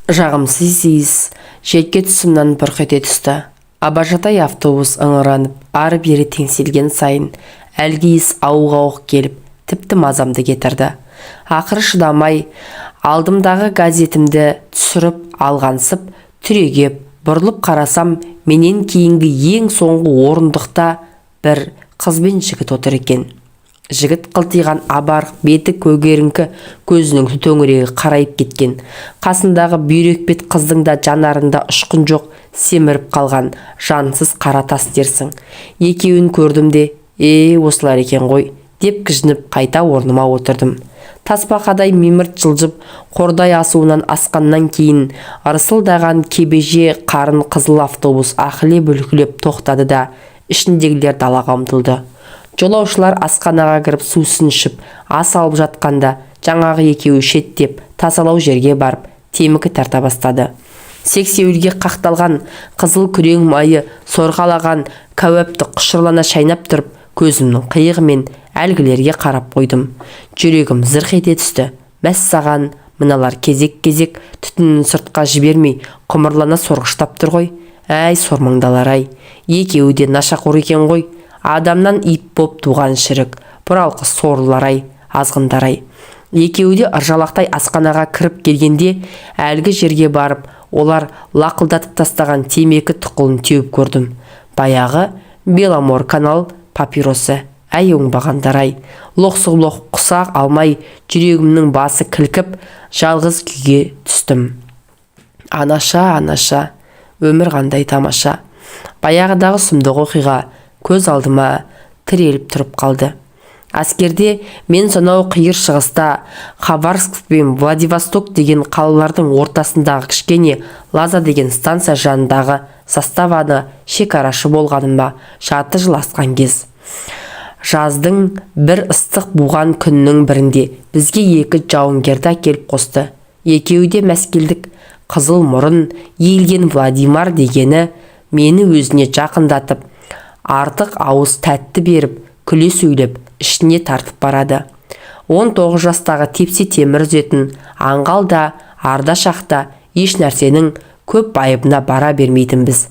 Жағымсыз иіс жетке тұсымнан бұрқ ете түсті. Абажатай автобус ыңыранып, ары-бері теңселген сайын, әлгі иіс ауық-ауық келіп, тіпті мазамды кетірді. Ақыры шыдамай, алдымдағы газетімді түсіріп алғансып, түрегеп, бұрылып қарасам, менен кейінгі ең соңғы орындықта бір қыз бен жігіт отыр екен. Жігіт қылтиған абар, беті көгеріңкі, көзінің төңірегі қарайып кеткен. Қасындағы бүйрек бет қыздың да жанарында ұшқын жоқ, семіріп қалған жансыз қара тас дерсің. Екеуін көрдім де, осылар екен ғой, деп кіжініп қайта орныма отырдым. Тасбақадай мимырт жылжып, қордай асуынан асқаннан кейін ырсылдаған кебеже қарын қызыл автобус ақыле-бүлкілеп тоқтады да, ішіндегілер далаға ұмтылды. Жолаушылар асханаға кіріп сусын ішіп, ас алып жатқанда, жаңағы екеуі шеттеп, тазалау жерге барып, темекі тарта бастады. Сексеуілге қақталған қызыл күрең майы сорғалаған кәуапты құшырлана шайнап тұрып, көзімнің қиығымен әлгілерге қарап қойдым. Жүрегім зырқ ете түсті. Мәссаған, мыналар кезек-кезек түтінін сыртқа жібермей, құмырлана сорғыштап тұр ғой. Әй, сормаңдалар-ай, екеуі де нашақор екен ғой. Адамнан ит боп туған шірік, бұралқы сорлар-ай, азғындар-ай. Екеуі де ыржалақтай асханаға кіріп келгенде, әлгі жерге барып, олар лақылдатып тастаған темекі тұқылын теуіп көрдім. Баяғы Беломор канал папиросы. Әй оңбағандар-ай, лоқсық-лоқ құсақ алмай, жүрегімнің басы кілкіп, жалғыз күйге түстім. Анаша, өмір қандай тамаша. Баяғыдағы сұмдық оқиға көз алдыма тіреліп тұрып қалды. Әскерде мен сонау қиыр шығыста Хабаровск пен Владивосток деген қалалардың ортасындағы кішкене Лаза деген станция жанындағы заставаны шекарашы болғаныма 6 жыл асқан кез. Жаздың бір ыстық буған күннің бірінде бізге 2 жауынгерді әкеліп қосты. Екеуі де мәскелдік, қызыл мұрын, иілген Владимир дегені мені өзіне жақындатып, артық ауыз тәтті беріп, күле сөйлеп, ішіне тартып барады. 19 жастағы тепсе темір үзетін аңғал да, арда шақта еш нәрсенің көп байыбына бара бермейтінбіз.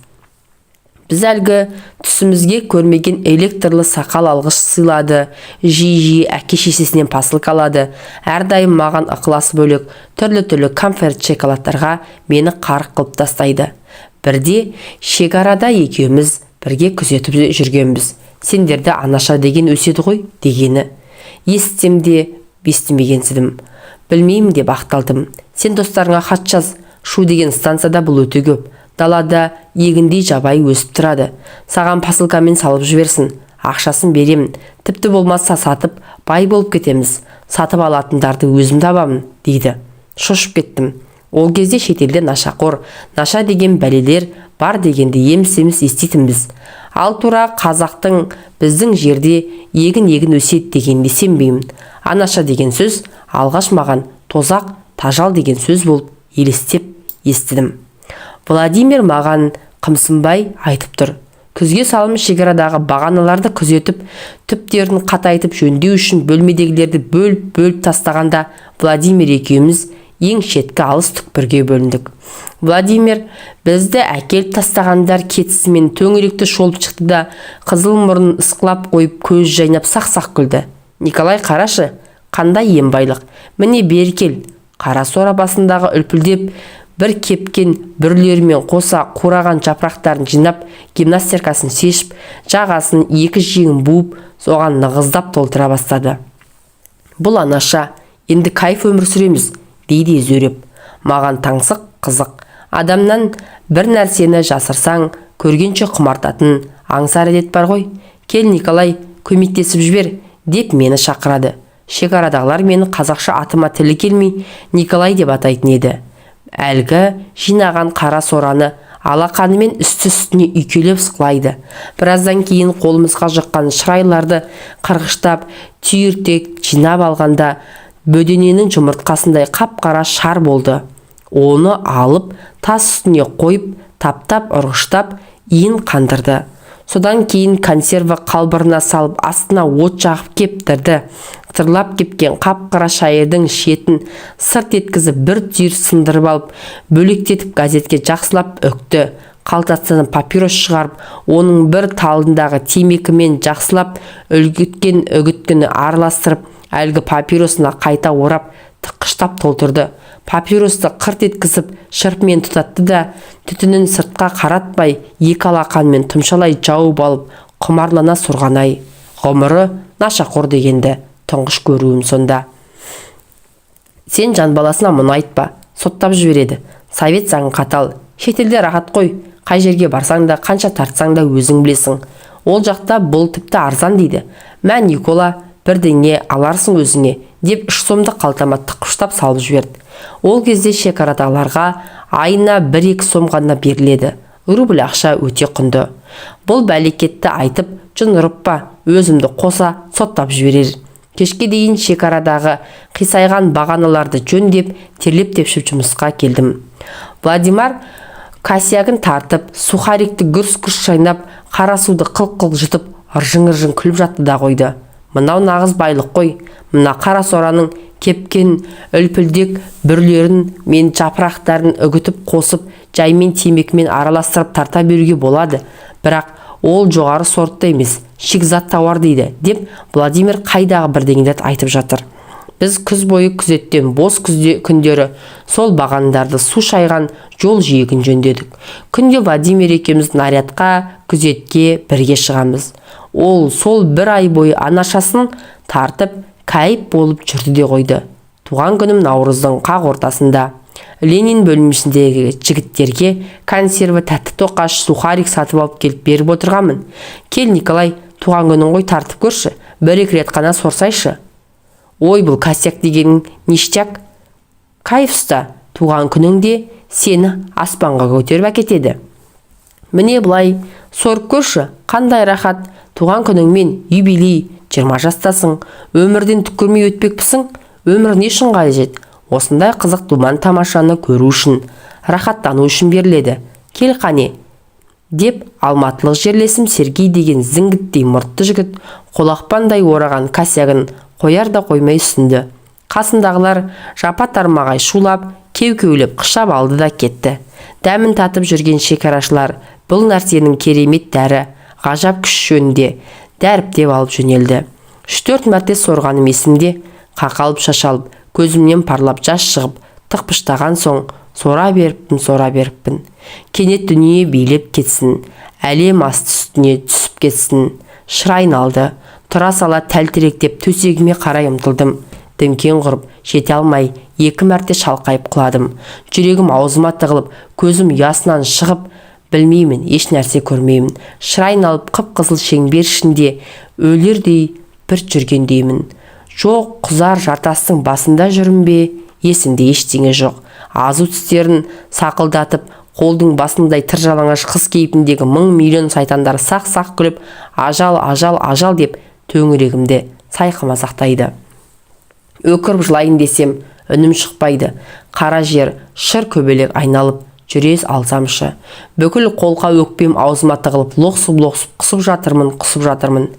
Біз әлгі түсімізге көрмеген электрлі сақал алғыш сыйлады, жиі әке-шешесінен посылка алады, әрдайым маған ықыласы бөлек түрлі-түрлі конфет шоколадтарға мені қарық қылып тастайды. Бірде шекарада екеуміз бірге күзетіп жүргенбіз. Сендерді анаша деген өседі ғой дегені. Естім де естімегенсідім. Білмеймін деп ақталдым. Сен достарыңа хат жаз, шу деген станцияда бұл өте көп. Далада егіндей жабай өсіп тұрады. Саған посылкамен салып жіберсін. Ақшасын беремін. Тіпті болмаса сатып, бай болып кетеміз. Сатып алатындарды өзім табамын, дейді. Шошып кеттім. Ол кезде шетелде нашақор, наша деген бәлелер бар дегенде еміс-еміс еститінбіз. Ал тура қазақтың біздің жерде егін өсет дегенде сенбеймін. Анаша деген сөз алғаш маған тозақ, тажал деген сөз болып елестеп естідім. Владимир маған қымсынбай айтып тұр. Күзге салым шекарадағы бағаналарды күзетіп, түптерін қатайтып жөндеу үшін бөлмедегілерді бөліп тастағанда Владимир екеуміз ең шеткі алыс түкпірге бөліндік. Владимир бізді әкеліп тастағандар кетісімен төңіректі шолып шықты да, қызыл мұрын ысқылап қойып көз жайнап сақ-сақ күлді. Николай, қарашы, қандай ембайлық. Міне бері кел. Қара сора басындағы үлпілдеп бір кепкен бүрлерімен қоса қураған жапырақтарын жинап, гимнастеркасын шешіп, жағасын 2 жеңін буып, соған нығыздап толтыра бастады. Бұл анаша, енді кайф өмір сүреміз, дейді зөреп. Маған таңсық қызық. Адамнан бір нәрсені жасырсаң, көргенше құмартатын аңсар әдет бар ғой. Кел, Николай, көмектесіп жібер, деп мені шақырады. Шекарадағылар мені қазақша атыма тілі келмей Николай деп атайтын еді. Әлгі жинаған қара сораны алақанымен үсті-үстіне үйкелеп сықлайды. Біраздан кейін қолымызға жұққан шырайларды қырғыштап, түйіртек жинап алғанда, бөдененің жұмыртқасындай қап-қара шар болды. Оны алып, тас үстіне қойып, таптап, ұрғыштап, иін қандырды. Содан кейін консерві қалбырына салып, астына от жағып кептірді. қытырлап кепкен қап-қара шайырдың шетін сырт еткізіп бір түйір сындырып алып, бөлектетіп газетке жақсылап өкті. Қалтасынан папирос шығарып, оның бір талындағы темекімен жақсылап үлгіткен үгіткіні араластырып, әлгі папиросына қайта орап, тыққыштап толтырды. Папиросты қырт еткізіп, шырпымен тұтатты да, түтінін сыртқа қаратпай, екі алақанмен тұмшалай жауып алып, құмарлана сұрғанай. Ғұмыры нашақор дегенді тұңғыш көруім сонда. Сен жан баласына мұны айтпа, соттап жібереді. Совет заңы қатал, шетелде рахат қой. Қай жерге барсаң да, қанша тартсаң да өзің білесің. Ол жақта бұл тіпті арзан дейді. Мә Никола, бірдеңе аларсың өзіңе, деп 3 сомды қалтама тыққыштап салып жіберді. Ол кезде шекарадағыларға айына 1-2 сом ғана беріледі. Рубль ақша өте құнды. Бұл бәлекетті айтып, жын ұрып па, өзімді қоса соттап жіберер. Кешке дейін шекарадағы қисайған бағаналарды жөндеп, терлеп-тепшіп жұмысқа келдім. Владимир касиягын тартып, сухарикті гүрс-гүрс шайнап, қара суды қылқ-қылқ жұтып, ыржың-ыржың күліп жатты да қойды. Мынау нағыз байлық қой. Мына қара сораның кепкен үлпілдек бүрлерін мен жапырақтарын үгітіп қосып, жаймен темекімен араластырып тарта беруге болады. Бірақ ол жоғары сортты емес, шикізат тауар дейді, деп Владимир қайдағы бірдеңелерді айтып жатыр. Біз күз бойы күзеттен бос күндері сол бағандарды су шайған жол жиегін жөндедік. Күнде Владимир екеуміз нарядқа, күзетке бірге шығамыз. Ол сол 1 ай бойы анашасын тартып, кәйіп болып жүрді де қойды. Туған күнім наурыздың қақ ортасында. Ленин бөлмесіндегі жігіттерге консерві, тәтті тоқаш, сухарик сатып алып келіп беріп отырғанмын. Кел, Николай, туған күнің ғой, тартып көрші, 1-2 рет қана сорсайшы. Ой, бұл косяк дегенің ништяк. Кайфста, туған күніңде сені аспанға көтеріп әкетеді. Міне бұлай, сорып көрші, қандай рахат, туған күніңмен юбилей, 20 жастасың, өмірден түкірмей өтпекпісің, өмір не үшін қажет? Осындай қызық думан тамашаны көру үшін, рахаттану үшін беріледі. Кел қане, деп алматылық жерлесім Сергей деген зіңгіттей мұртты жігіт қолақпандай ораған касягын қояр да қоймай ұсынды. Қасындағылар жапа-тармағай шулап, кеу-кеулеп қышап алды да кетті. Дәмін татып жүрген шекарашылар бұл нәрсенің керемет дәрі, ғажап күш жөнінде дәріптеп алып жөнелді. 3-4 мәрте сорғаным есімде, қақалып шашалып, көзімнен парлап жас шығып, тықпыштаған соң сора беріппін. Кенет дүние билеп кетсін, әлем асты үстіне түсіп кетсін. Шырайын алды, тұра сала тәлтіректеп төсегіме қарай ұмтылдым. Дімкен құрып, жете алмай, 2 мәрте шалқайып құладым. Жүрегім аузыма тығылып, көзім ұясынан шығып, білмеймін, еш нәрсе көрмеймін. Шырайын алып қып-қызыл шеңбер ішінде өлердей бір жүргендеймін. Жоқ, құзар жартастың басында жүрім бе, есімде ештеңе жоқ. Азу тістерін сақылдатып, қолдың басындай тыржалаңаш қыз кейпіндегі 1000 сайтандар сақ-сақ күліп, ажал, ажал, ажал деп төңірегімде сайқыма сақтайды. Өкіріп жылайын десем, үнім шықпайды. Қара жер шыр көбелек айналып, жүрез алсамшы. Бүкіл қолқа өкпем аузыма тығылып, лоқсып құсып жатырмын.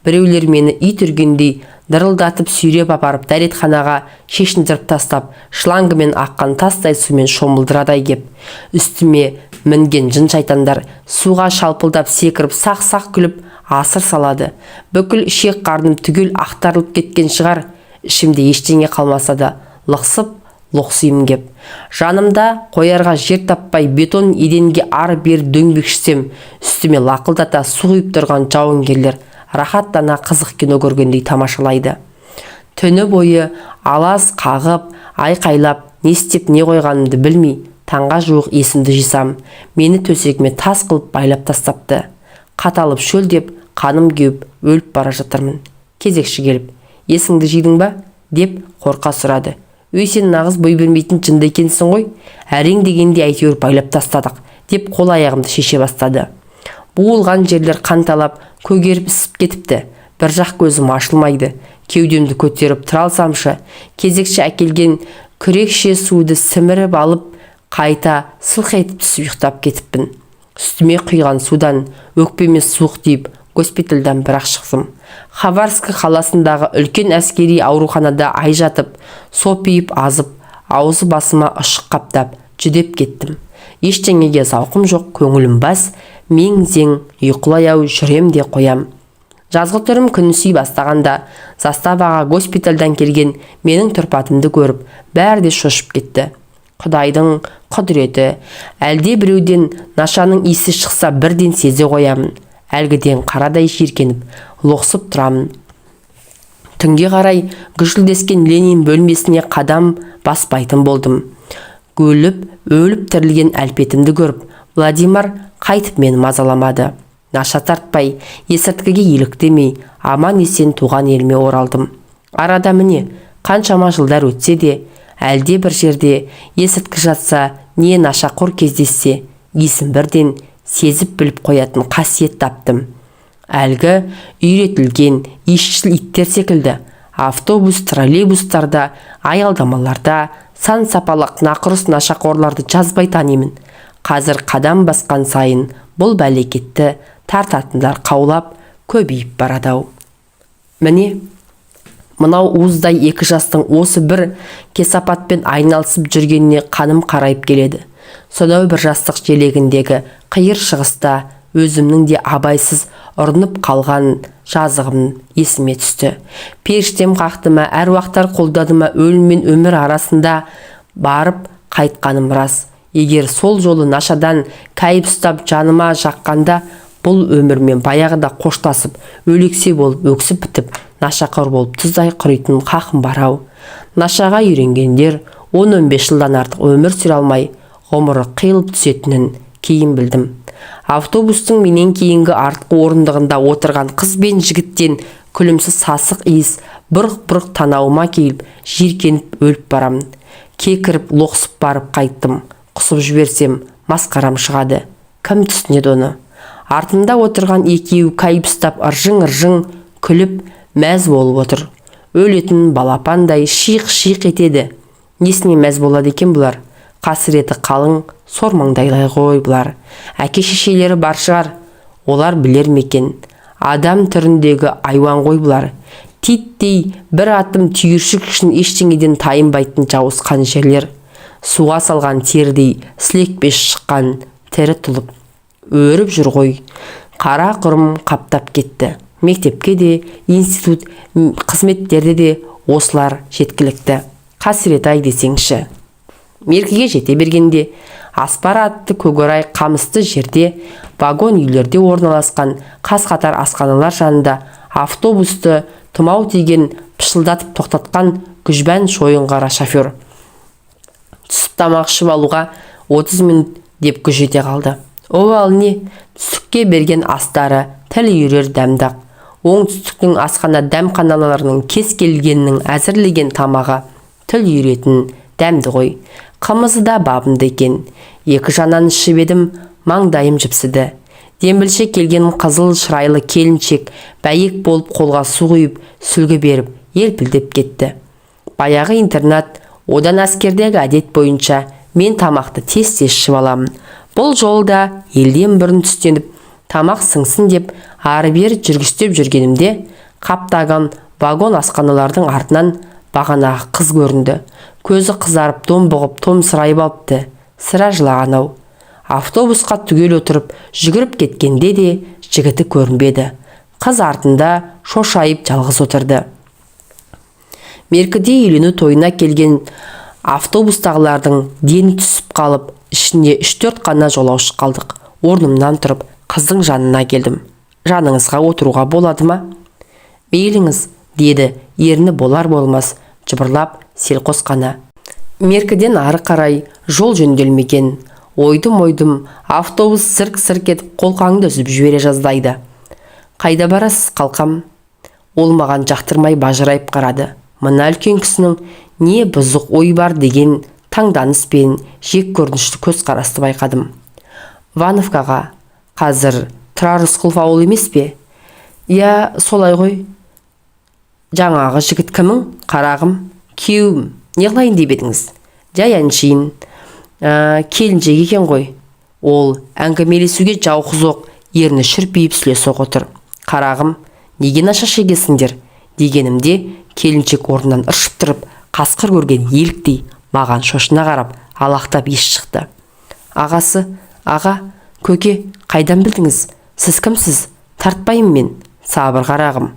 Біреулер мені ит үргендей дырылдатып сүйреп апарып дәретханаға шешіндіріп тастап, шлангымен аққан тастай сумен шомылдырадай кеп. Үстіме мінген жын шайтандар суға шалпылдап секіріп, сақ-сақ күліп асыр салады. Бүкіл ішек қарным түгел ақтарылып кеткен шығар. Ішімде ештеңе қалмаса да лоқсимын кеп. Жанымда қоярға жер таппай бетон еденге ар-бер дөңбекшісем, үстіме лақылдата су құйып тұрған жауынгерлер рахаттана қызық кино көргендей тамашалайды. Түні бойы алас қағып, айқайлап, не істеп не қойғанымды білмей, таңға жуық есімді жисам, мені төсегіме тас қылып байлап тастапты. Қаталып шөлдеп, қаным кеуіп, өліп бара жатырмын. Кезекші келіп, есіңді жидің ба? Деп қорқа сұрады. Өй, сен нағыз бой бермейтін жынды екенсің ғой. Әрең дегенде әйтеуір байлап тастадық, деп қол аяғымды шеше бастады. Буылған жерлер қанталап, көгеріп ісіп кетіпті. Бір жақ көзім ашылмайды. Кеудемді көтеріп тұра алсамшы, кезекші әкелген күрекше суды сіміріп алып, қайта сылқ етіп түсіп ұйықтап кетіппін. Үстіме құйған судан өкпеме суық тиіп, госпитальдан бірақ шықтым. Хабаровск қаласындағы үлкен әскери ауруханада ай жатып, сопиып азып, аузы басыма ұшық қаптап, жүдеп кеттім. Ештеңеге зауқым жоқ, көңілім бас, мең-зең ұйқылай-ау жүрем де қоям. Жазғы түрім күнісі бастағанда, заставаға госпитальдан келген менің тұрпатымды көріп, бәрі де шошып кетті. Құдайдың құдіреті, әлде біреуден нашаның иісі шықса бірден сезе қоямын. Әлгіден қарадай жиркеніп, лоқсып тұрамын. Түнге қарай гүжілдескен Ленин бөлмесіне қадам баспайтын болдым. Өліп тірілген әлпетімді көріп, Владимир қайтып мені мазаламады. Наша тартпай, есірткіге еліктемей, аман-есен туған еліме оралдым. Арада міне, қаншама жылдар өтсе де, әлде бір жерде есірткі жатса, не нашақор кездессе, есім бірден сезіп біліп қоятын қасиет таптым. Әлгі үйретілген ешшіл иттер секілді, автобус, троллейбустарда, аялдамаларда сан сапалақ нақұрыс нашақорларды жазбай танимын. Қазір қадам басқан сайын бұл бәлекетті тартатындар қаулап көбейіп барадау. Міне, мынау уыздай екі жастың осы бір кесапатпен айналысып жүргеніне қаным қарайып келеді. Сонау бір жастық желегіндегі қиыр шығыста өзімнің де абайсыз ұрынып қалған жазығым есіме түсті. Періштем қақты ма, әруақтар қолдады ма, өлім мен өмір арасында барып қайтқаным рас. Егер сол жолы нашадан кайып ұстап жаныма жаққанда, бұл өмірмен баяғыда қоштасып, өлексе болып, өксіп бітіп, нашақор болып тұздай құритын қақым барау. Нашаға үйренгендер 10-15 жылдан артық өмір сүре алмай, ғұмыры қиылып түсетінін кейін білдім. Автобустың менен кейінгі артқы орындығында отырған қыз бен жігіттен күлімсіз сасық иіс бұрқ-бұрқ танауыма келіп, жиркеніп өліп барамын. Кекіріп лоқсып барып қайттым. Құсып жіберсем, масқарам шығады. Кім түсінеді оны? Артымда отырған екеуі кайып ұстап ыржың-ыржың күліп мәз болып отыр. Өлетін балапандай шиқ-шиқ етеді. Несіне мәз болады екен бұлар? Қасіреті қалың, сормаңдайлай ғой бұлар. Әке-шешелері бар шығар, олар білер мекен. Адам түріндегі айуан ғой бұлар. Титтей бір атым түйіршік үшін ештеңеден тайынбайтын жауысқан жерлер. Суға салған тердей сілекпеш шыққан тірі тұлып өріп жүр ғой. Қара құрым қаптап кетті. Мектепке де, институт қызметтерде де осылар жеткілікті. Қасірет-ай десеңші. Меркеге жете бергенде, Аспара атты көгорай қамысты жерде, вагон үйлерде орналасқан қаз-қатар асханалар жанында автобусты тұмау тиген пышылдатып тоқтатқан күжбән шойынғара шофер. Түсіп тамақ ішіп алуға 30 минут деп күж ете қалды. О ал не, түсікке берген астары тіл үйрер дәмдақ. Оңтүстіктің асхана дәмханаларының кез келгеннің әзірлеген тамағы тіл үйретін дәмді ғой. Қымызы да бабымды екен. Екі жанан ішіп едім, маңдайым жіпсіді. Дембілше келген қызыл шырайлы келіншек бәйек болып қолға су құйып, сүлгі беріп, елпілдеп кетті. Баяғы интернат, одан әскердегі әдет бойынша мен тамақты тез-тез ішіп аламын. Бұл жолда елден бұрын түстеніп, тамақ сыңсын деп ары-бері жүргістеп жүргенімде, қаптаған вагон асханалардың артынан бағанағы қыз көрінді. Көзі қызарып, домбығып, томсырайып алыпты. Сірә жылаған-ау. Автобусқа түгел отырып, жүгіріп кеткенде де жігіті көрінбеді. Қыз артында шошайып жалғыз отырды. Меркіде үйлену тойына келген автобустағылардың дені түсіп қалып, ішінде 3-4 қана жолаушы қалдық. Орнымнан тұрып, қыздың жанына келдім. Жаныңызға отыруға болады ма? Мейліңіз, деді, ерні болар-болмас жыбырлап селқос қана. Меркіден ары қарай жол жөнделмеген. Ойдым-ойдым, автобус сырк-сырк етіп қолқаңды үзіп жібере жаздайды. Қайда барасыз, қалқам? Ол маған жақтырмай бажырайып қарады. Мына үлкен кісінің не бұзық ой бар деген таңданыс пен жек көрінішті көз қарасты байқадым. Вановкаға, қазір Тұрар Рысқұлов ауыл емес пе? Я, солай ғой. Жаңағы жігіт кімің? Қарағым, күйеуім. Не қылайын деп едіңіз? Жай әншейін. Келіншек екен ғой. Ол әңгімелесуге жауқыз оқ, ерні шірпейіп сүлесоқ отыр. Қарағым, неге наша шегесіңдер дегенімде, келіншек орнынан ыршып тұрып, қасқыр көрген еліктей маған шошына қарап, алақтап ес шықты. Ағасы, аға, көке, қайдан білдіңіз? Сіз кімсіз? Тартпайым мен. Сабыр қарағым.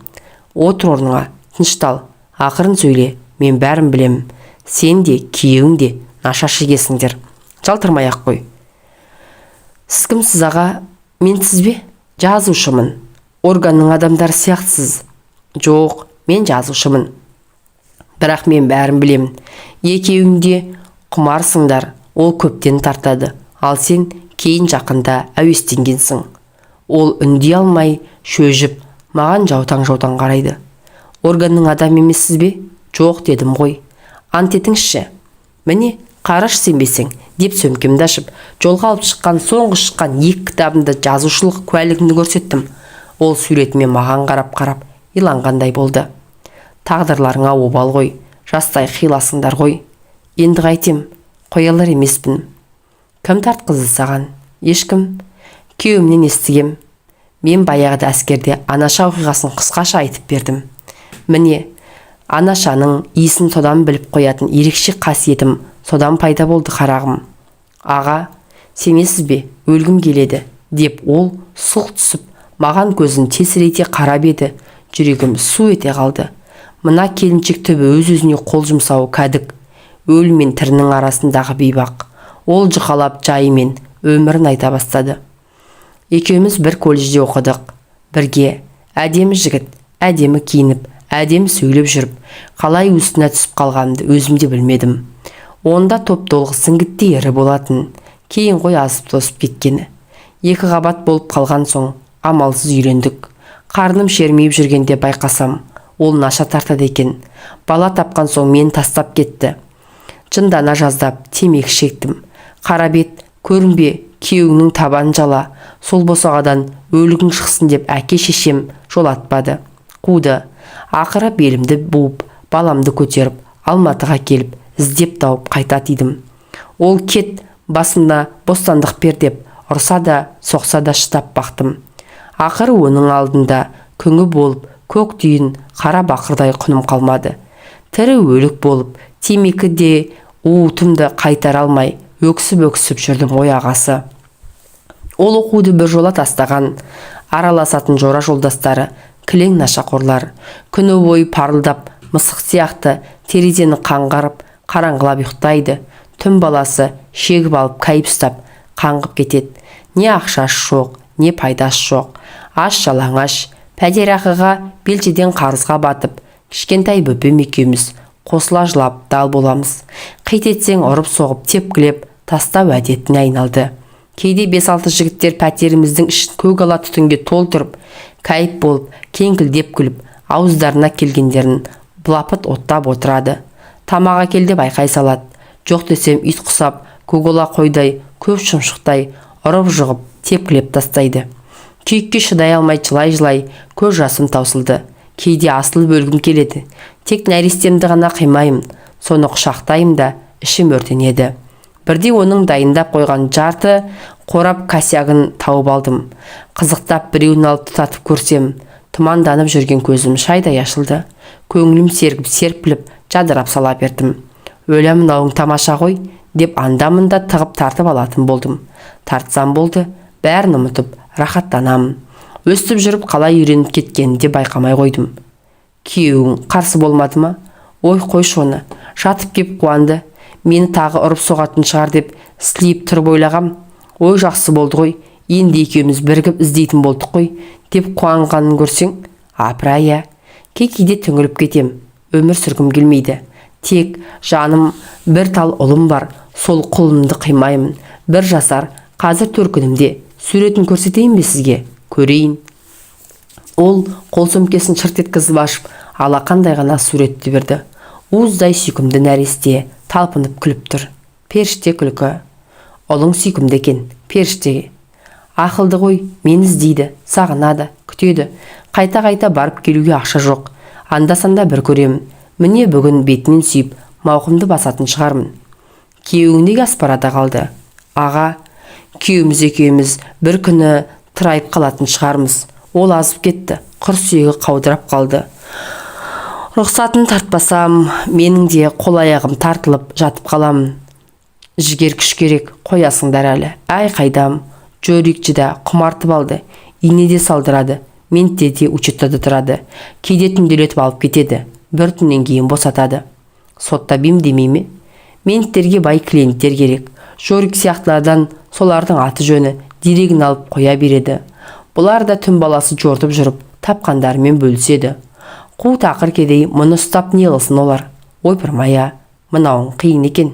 Отыр орныңа, тыныштал. Ақырын сөйле, мен бәрін білемін. Сен де, күйеуің де наша шегесіңдер. Жалтырмай-ақ қой. Сіз кімсіз аға? Мен сіз бе? Жазушымын. Органның адамдары сияқтысыз. Жоқ, мен жазушымын. Бірақ мен бәрін білемін. Екеуің де құмарсыңдар, ол көптен тартады. Ал сен кейін жақында әуестенгенсің. Ол үндей алмай, шөжіп, маған жаутаң-жаутаң қарайды. Органның адам емессіз бе? Жоқ дедім ғой. Ант етіңізші. Міне, қараш сенбесең, деп сөмкемді ашып, жолға алып шыққан соңғы шыққан 2 кітабымды жазушылық куәлігімді көрсеттім. Ол суретіме маған қарап-қарап иланғандай болды. Тағдырларыңа обал ғой, жастай қиласыңдар ғой. Енді қайтем, қоялар емеспін. Кім тартқызды саған? Ешкім. Күйеуімнен естігем. Мен баяғыда әскерде анаша оқиғасын қысқаша айтып бердім. Міне, анашаның иісін содан біліп қоятын ерекше қасиетім содан пайда болды қарағым. Аға, сенесіз бе? Өлгім келеді, деп ол сұлқ түсіп, маған көзін тесірейте қарап еді. Жүрегім су ете қалды. Мына келіншек түбі өз-өзіне қол жұмсауы кәдік. Өлі мен тірінің арасындағы бейбақ. Ол жұқалап жайымен өмірін айта бастады. Екеуміз бір колледжде оқыдық. Бірге, әдемі жігіт, әдемі киініп, әдемі сөйлеп жүріп, қалай үстіне түсіп қалғанымды өзімде білмедім. Онда топ толғы сіңгітті ері болатын. Кейін ғой азып тосып кеткені. 2 қабат болып қалған соң амалсыз үйлендік. Қарным шермейіп жүргенде байқасам, ол наша тартады екен. Бала тапқан соң мені тастап кетті. Жындана жаздап темекі шектім. Қара бет, көрінбе, күйеуіңнің табанын жала. Сол босағадан өлігің шықсын деп әке шешем жолатпады. Қуды. Ақыры белімді буып, баламды көтеріп, Алматыға келіп, іздеп тауып қайта тидім. Ол кет, басында бостандық бер деп, ұрса да, соқса да шыдап бақтым. Ақыры оның алдында күңі болып, көк түйін қара бақырдай құным қалмады. Тірі өлік болып, темекі де уытымды қайтар алмай, өксіп-өксіп жүрдім ой ағасы. Ол оқуды бір жола тастаған, араласатын жора жолдастары, кілең нашақорлар, күні бойы парылдап, мысық сияқты терезені қаңғарып, қараңғылап ұйықтайды. Түн баласы шегіп алып кайып ұстап, қаңғып кетеді. Не ақшасы жоқ, не пайдасы жоқ. Аш жалаңаш, пәтерақыға белшеден қарызға батып, кішкентай бөпем екеуміз қосыла жылап дал боламыз. Қит етсең ұрып соғып тепкілеп тастау әдетіне айналды. Кейде 5-6 жігіттер пәтеріміздің ішін көгала түтінге толтырып, кайып болып, кеңкілдеп күліп, ауыздарына келгендерін бұлапыт оттап отырады. Тамаға келді байқай салады. Жоқ десем ит құсап, көгала қойдай, көп шымшықтай ұрып жығып, тепкілеп тастайды. Күйікке шыдай алмай жылай-жылай көз жасым таусылды. Кейде асылып өлгім келеді. Тек нәрестемді ғана қимайым, соны құшақтайым да ішім өртенеді. Бірде оның дайындап қойған жарты қорап косягын тауып алдым. Қызықтап біреуін алып тұтатып көрсем, тұманданып жүрген көзім шайдай ашылды. Көңілім сергіп серпіліп, жадырап сала бердім. Өлемін ауың тамаша ғой, деп андамында тығып тартып алатын болдым. Тартсам болды, бәрін ұмытып, рахаттанамын. Өстіп жүріп қалай үйреніп кеткенімді байқамай қойдым. Күйеуің қарсы болмады ма? Ой, қойшы оны. Жатып кеп қуанды. Мені тағы ұрып соғатын шығар деп сілейіп тұрып ойлағам. Ой, жақсы болды ғой. Енді екеуміз бірігіп іздейтін болдық қой, деп қуанғанын көрсең. Апыр-ай, кейде түңіліп кетем. Өмір сүргім келмейді. Тек жаным, бір тал ұлым бар. Сол құлымды қимаймын. 1 жасар, қазір төркінімде. Суретін көрсетейін бе сізге? Көрейін. Ол қол сөмкесін шырт еткізіп ашып, алақандай ғана суретті берді. Уыздай сүйкімді нәресте талпынып күліп тұр. Періште күлкі. Ұлың сүйкімді екен, періштеге. Ақылды ғой, мені іздейді, сағынады, күтеді. Қайта-қайта барып келуге ақша жоқ. Анда-санда бір көремін. Міне бүгін бетінен сүйіп, мауқымды басатын шығармын. Күйеуіңдегі аспарада қалды. Аға, күйеуіміз екеуміз бір күні тұрайып қалатын шығармыз. Ол азып кетті, құр сүйегі қаудырап қалды. Рұқсатын тартпасам, менің де қол аяғым тартылып жатып қаламын. Жігер күш керек, қоясыңдар әлі. Ай қайдам, Жорикчі да құмартып алды, инеде салдырады, ментте учеттада тұрады, кейде түнделетіп алып кетеді, бір түннен кейін босатады. Сотта бем демей ме? Менттерге бай клиенттер керек. Жорик сияқтылардан солардың аты жөні дерегін алып қоя береді. Бұлар да түн баласы жортып жүріп, тапқандарымен бөліседі. Қу тақыр кедей мұны ұстап не қылсын олар? Ойпырмая, мынауың қиын екен.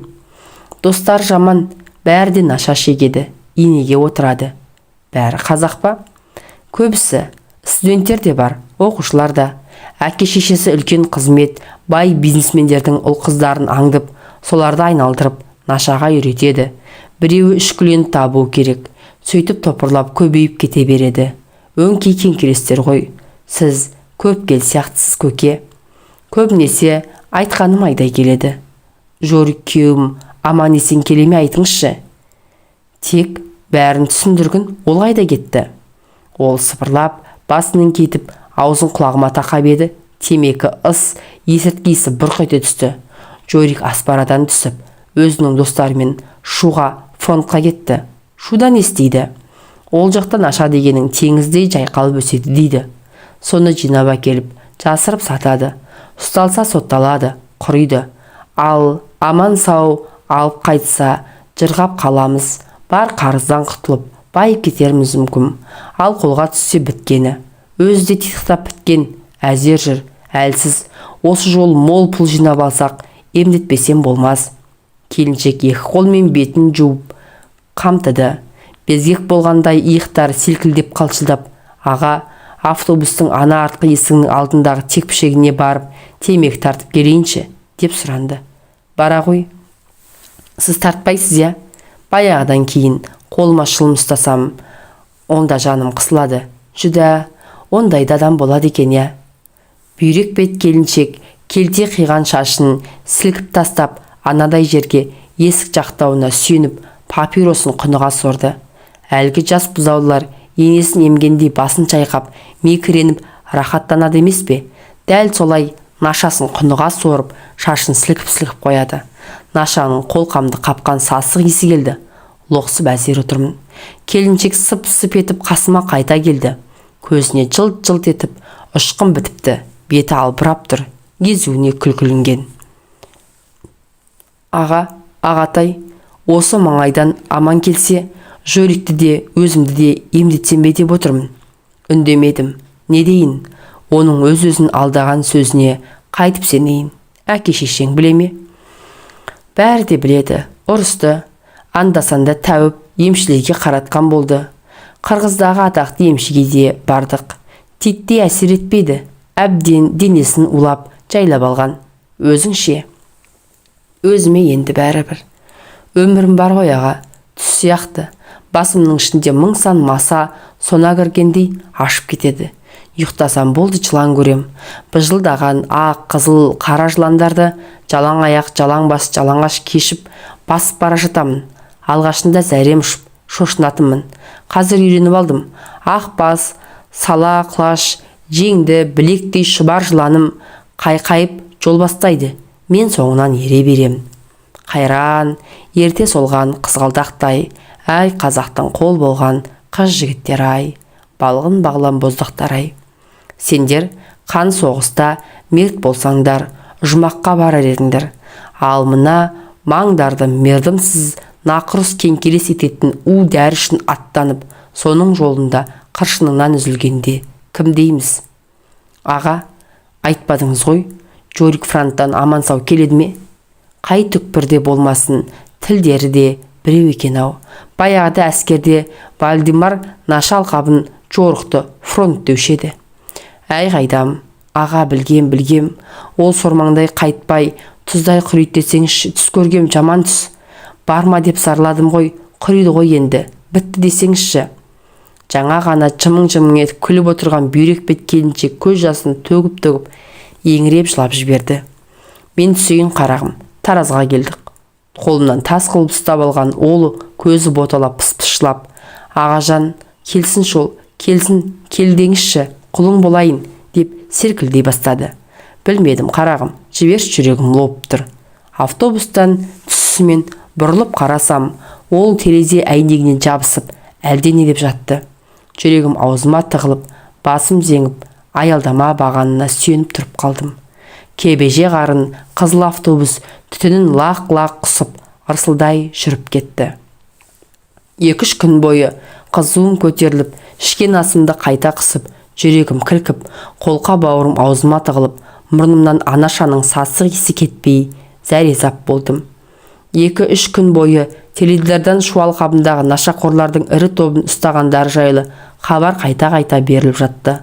Достар жаман, бәрі де наша шегеді, инеге отырады. Бәрі қазақ па? Көбісі, студенттер де бар, оқушылар да. Әке шешесі үлкен қызмет, бай бизнесмендердің ұл қыздарын аңдып, соларды айналдырып, нашаға үйретеді. Біреуі ішкілен табу керек. Сөйтіп топырлап көбейіп кете береді. Өңкей кеңкелестер ғой. Сіз көп кел сияқтысыз көке. Көбінесе айтқаным айдай келеді. Жорик күйеуім аман есен келеме айтыңызшы. Тек бәрін түсіндіргін, ол қайда кетті? Ол сыпырлап, басының кетіп, аузын құлағыма тақап еді. Темекі ыс, есірткisi бұрқ ете түсті. Жорик аспарадан түсіп, өзінің достарымен шуға, фронтқа кетті. Шудан естиді. Ол жақтан аша дегенің теңіздей жайқалып өседі дейді. Соны жинап әкеліп, жасырып сатады. Ұсталса сотталады, құриды. Ал аман сау алып қайтса, жырғап қаламыз. Бар қарыздан құтылып, байып кетерміз мүмкін. Ал қолға түссе біткені. Өзі де титықтап біткен, әзер жүр, әлсіз. Осы жол мол пұл жинап алсақ, емдетпесем болмаз. Келіншек екі қолмен бетін жуып қамтыды. Безгек болғандай иықтар селкілдеп қалшылдап, аға, автобустың ана артқы есігінің алдындағы текпішегіне барып, темекі тартып келейінші, деп сұранды. Бара ғой. Сіз тартпайсыз, я? Баяғыдан кейін қолыма шылым ұстасам, онда жаным қысылады. Жүдә, ондайда адам болады екен, я? Бүйрек бет келіншек келте қиған шашын сілкіп тастап, анадай жерге есік жақтауына сүйеніп, папиросын құныға сорды. Әлгі жас бұзаулар енесін емгендей басын чайқап, мекіреніп рахаттанады емес пе? Дәл солай нашасын құныға сорып, шашын сілкіп-сілкіп қояды. Нашаның қолқамды қапқан сасық иісі келді. Лоқсып әзер отырмын. Келіншек сып-сып етіп қасыма қайта келді. Көзіне жылт-жылт етіп, ұшқын бітіпті. Беті албырап тұр, езуіне күлкіленген. Аға, ағатай, осы маңайдан аман келсе, Жорикті де, өзімді де емдетсем бе деп отырмын. Үндемедім. Не дейін? Оның өз-өзін алдаған сөзіне қайтып сенейін. Әке шешең біле ме? Бәрі де біледі. Ұрысты. Анда-санда тәуіп емшілерге қаратқан болды. Қырғыздағы атақты емшіге де бардық. Титтей әсер етпейді. Әбден денесін улап, жайлап алған. Өзіңше? Өзіме енді бәрібір. Өмірім бар ғой, аға. Түс сияқты. Басымның ішінде мың сан маса сона кіргендей ашып кетеді. Ұйықтасам болды жылан көрем. Бұжылдаған ақ, қызыл, қара жыландарды жалаң аяқ, жалаң бас, жалаңаш кешіп басып бара жатамын. Алғашында зәрем ұшып, шошынатынмын. Қазір үйреніп алдым. Ақ бас, сала құлаш, жеңді, білектей шұбар жыланым қайқайып жол бастайды. Мен соңынан ере берем. Қайран, ерте солған қызғалдақтай, әй қазақтың қол болған қыз жігіттер ай, балғын бағлан боздақтар ай. Сендер қан соғыста мерт болсаңдар, жұмаққа барар едіңдер. Ал мына маңдарды мердімсіз нақұрыс кеңкелес ететін у дәрі үшін аттанып, соның жолында қыршыныңнан үзілгенде кім дейміз? Аға, айтпадыңыз ғой, Жорик фронттан аман сау келеді ме? Қай түкпірде болмасын, тілдері де біреу екен ау. Баяғыда әскерде Вальдемар наша алқабын жорықты фронт деушеді. Әй қайдам, аға, білгем, ол сормаңдай қайтпай, тұздай құриды десеңізші, түс көргем жаман түс. Барма деп сарладым ғой, құриды ғой енді, бітті десеңізші. Жаңа ғана жымың-жымың етіп күліп отырған бүйрек бет келіншек көз жасын төгіп-төгіп, еңіреп жылап жіберді. Мен түсейін қарағым, таразға келдік. Қолымнан тас қылып ұстап алған олы көзі боталап пыс-пысшылап, ағажан, келсін шол, келдеңізші, құлың болайын, деп серкілдей бастады. Білмедім, қарағым, жіберші, жүрегім лоп тұр. Автобустан түсісімен бұрылып қарасам, ол терезе әйнегіне жабысып, әлдене деп жатты. Жүрегім аузыма тығылып, басым зеңіп, аялдама бағанына сүйеніп тұрып қалдым. Кебеже қарын қызыл автобус түтінін лақ-лақ құсып, ырсылдай жүріп кетті. 2-3 күн бойы қызуым көтеріліп, ішкен асымды қайта қысып, жүрегім кілкіп, қолқа бауырым аузыма тығылып, мұрнымнан анашаның сасық иісі кетпей, зәрезап болдым. 2-3 күн бойы теледидардан шуал қабындағы нашақорлардың ірі тобын ұстағандары жайлы хабар қайта-қайта беріліп жатты.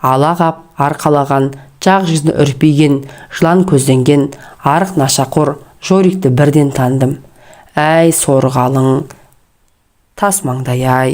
Ала қап арқалаған, жақ жүзіне үрпиген, жылан көзденген арық нашақор Жорикті бірден тандым. Әй, сорғалың, тас маңдай ай.